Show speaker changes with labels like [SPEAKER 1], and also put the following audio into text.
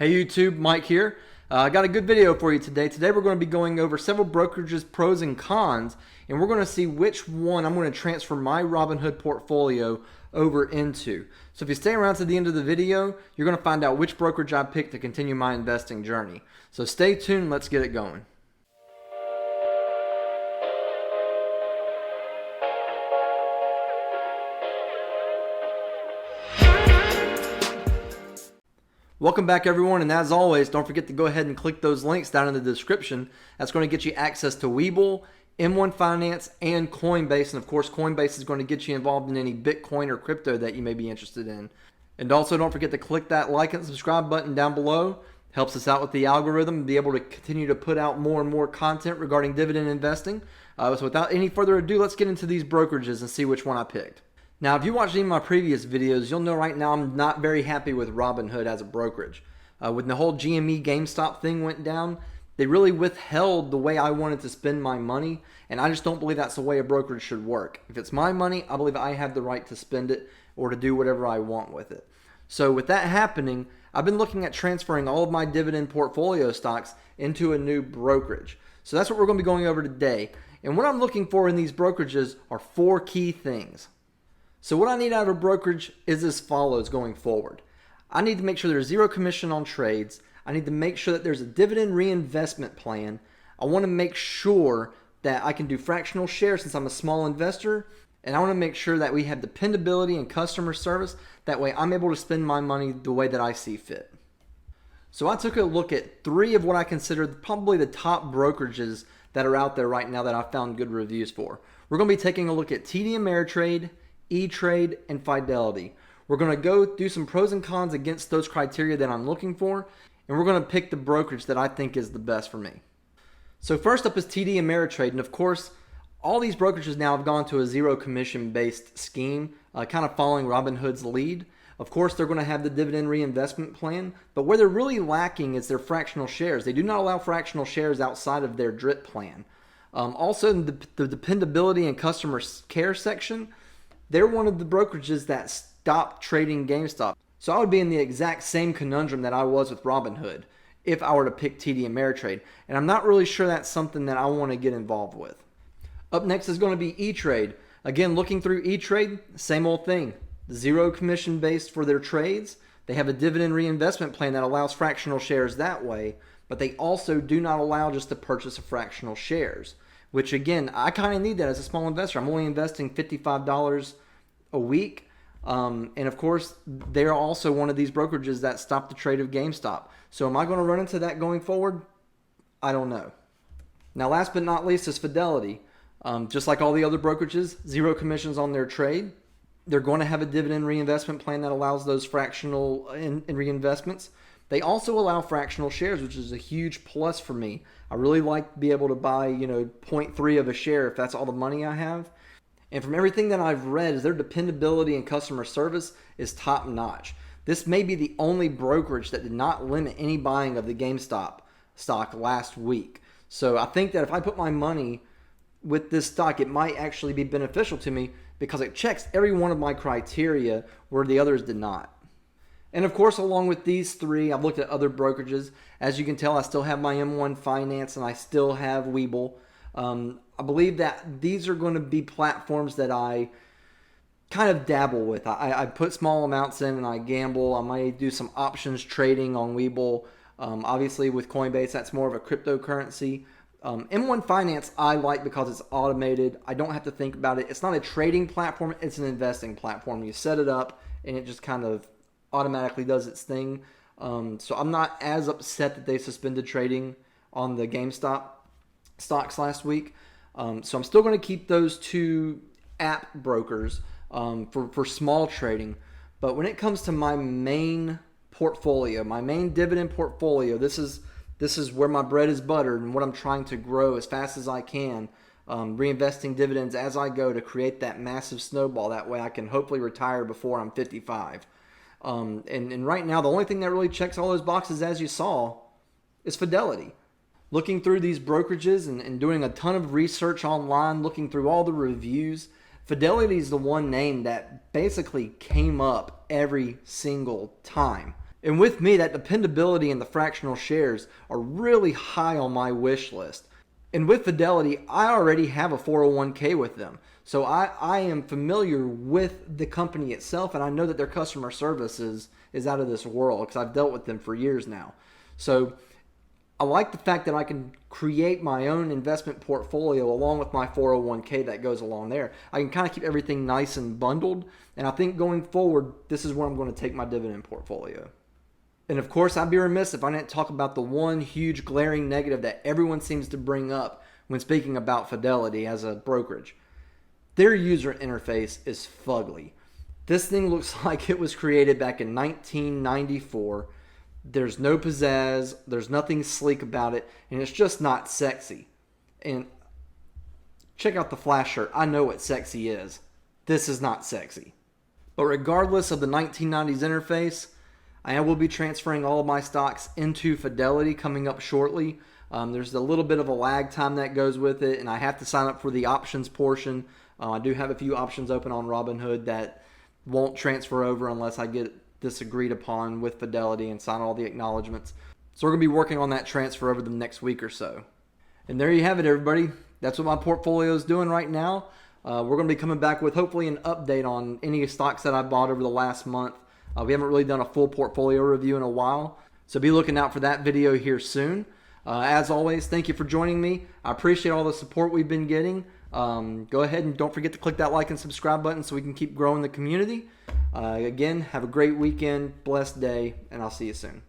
[SPEAKER 1] Hey YouTube, Mike here. I got a good video for you today. Today we're going to be going over several brokerages, pros and cons, and we're going to see which one I'm going to transfer my Robinhood portfolio over into. So if you stay around to the end of the video, you're going to find out which brokerage I picked to continue my investing journey. So stay tuned, let's get it going. Welcome back everyone, and as always, don't forget to go ahead and click those links down in the description. That's going to get you access to Webull, M1 Finance, and Coinbase. And of course, Coinbase is going to get you involved in any Bitcoin or crypto that you may be interested in. And also don't forget to click that like and subscribe button down below. Helps us out with the algorithm and be able to continue to put out more and more content regarding dividend investing. So without any further ado, let's get into these brokerages and see which one I picked. Now, if you watched any of my previous videos, you'll know right now I'm not very happy with Robinhood as a brokerage. When the whole GME GameStop thing went down, they really withheld the way I wanted to spend my money, and I just don't believe that's the way a brokerage should work. If it's my money, I believe I have the right to spend it or to do whatever I want with it. So with that happening, I've been looking at transferring all of my dividend portfolio stocks into a new brokerage. So that's what we're going to be going over today. And what I'm looking for in these brokerages are 4 key things. So what I need out of a brokerage is as follows going forward. I need to make sure there's zero commission on trades. I need to make sure that there's a dividend reinvestment plan. I want to make sure that I can do fractional shares since I'm a small investor. And I want to make sure that we have dependability and customer service. That way I'm able to spend my money the way that I see fit. So I took a look at 3 of what I consider probably the top brokerages that are out there right now that I found good reviews for. We're going to be taking a look at TD Ameritrade, ETrade, and Fidelity. We're going to go do some pros and cons against those criteria that I'm looking for, and we're going to pick the brokerage that I think is the best for me. So first up is TD Ameritrade, and of course, all these brokerages now have gone to a zero commission based scheme, kind of following Robinhood's lead. Of course, they're going to have the dividend reinvestment plan, but where they're really lacking is their fractional shares. They do not allow fractional shares outside of their DRIP plan. Also, in the dependability and customer care section, they're one of the brokerages that stopped trading GameStop. So I would be in the exact same conundrum that I was with Robinhood if I were to pick TD Ameritrade. And I'm not really sure that's something that I want to get involved with. Up next is going to be ETrade. Again, looking through ETrade, same old thing. Zero commission based for their trades. They have a dividend reinvestment plan that allows fractional shares that way, but they also do not allow just the purchase of fractional shares, which again, I kind of need that as a small investor. I'm only investing $55 a week. And of course, they're also one of these brokerages that stopped the trade of GameStop. So am I going to run into that going forward? I don't know. Now, last but not least is Fidelity. Just like all the other brokerages, zero commissions on their trade. They're going to have a dividend reinvestment plan that allows those fractional in reinvestments. They also allow fractional shares, which is a huge plus for me. I really like to be able to buy, 0.3 of a share if that's all the money I have. And from everything that I've read, their dependability and customer service is top notch. This may be the only brokerage that did not limit any buying of the GameStop stock last week. So I think that if I put my money with this stock, it might actually be beneficial to me because it checks every one of my criteria where the others did not. And of course, along with these 3, I've looked at other brokerages. As you can tell, I still have my M1 Finance and I still have Webull. I believe that these are going to be platforms that I kind of dabble with. I put small amounts in and I gamble. I might do some options trading on Webull. Obviously with Coinbase, that's more of a cryptocurrency. M1 Finance I like because it's automated. I don't have to think about it. It's not a trading platform. It's an investing platform. You set it up and it just kind of automatically does its thing. So I'm not as upset that they suspended trading on the GameStop stocks last week. So I'm still going to keep those 2 app brokers for small trading. But when it comes to my main portfolio, my main dividend portfolio, this is where my bread is buttered and what I'm trying to grow as fast as I can, reinvesting dividends as I go to create that massive snowball. That way I can hopefully retire before I'm 55. And right now, the only thing that really checks all those boxes, as you saw, is Fidelity. Looking through these brokerages and doing a ton of research online, looking through all the reviews, Fidelity is the one name that basically came up every single time. And with me, that dependability and the fractional shares are really high on my wish list. And with Fidelity, I already have a 401k with them. So I am familiar with the company itself, and I know that their customer service is out of this world because I've dealt with them for years now. So I like the fact that I can create my own investment portfolio along with my 401k that goes along there. I can kind of keep everything nice and bundled, and I think going forward, this is where I'm going to take my dividend portfolio. And of course, I'd be remiss if I didn't talk about the one huge glaring negative that everyone seems to bring up when speaking about Fidelity as a brokerage. Their user interface is fugly. This thing looks like it was created back in 1994. There's no pizzazz, there's nothing sleek about it, and it's just not sexy. And check out the flash shirt. I know what sexy is. This is not sexy. But regardless of the 1990s interface, I will be transferring all of my stocks into Fidelity coming up shortly. There's a little bit of a lag time that goes with it, and I have to sign up for the options portion. I do have a few options open on Robinhood that won't transfer over unless I get this agreed upon with Fidelity and sign all the acknowledgments. So we're going to be working on that transfer over the next week or so. And there you have it, everybody. That's what my portfolio is doing right now. We're going to be coming back with hopefully an update on any stocks that I bought over the last month. We haven't really done a full portfolio review in a while, so be looking out for that video here soon. As always, thank you for joining me. I appreciate all the support we've been getting. Go ahead and don't forget to click that like and subscribe button so we can keep growing the community. Again, have a great weekend, blessed day, and I'll see you soon.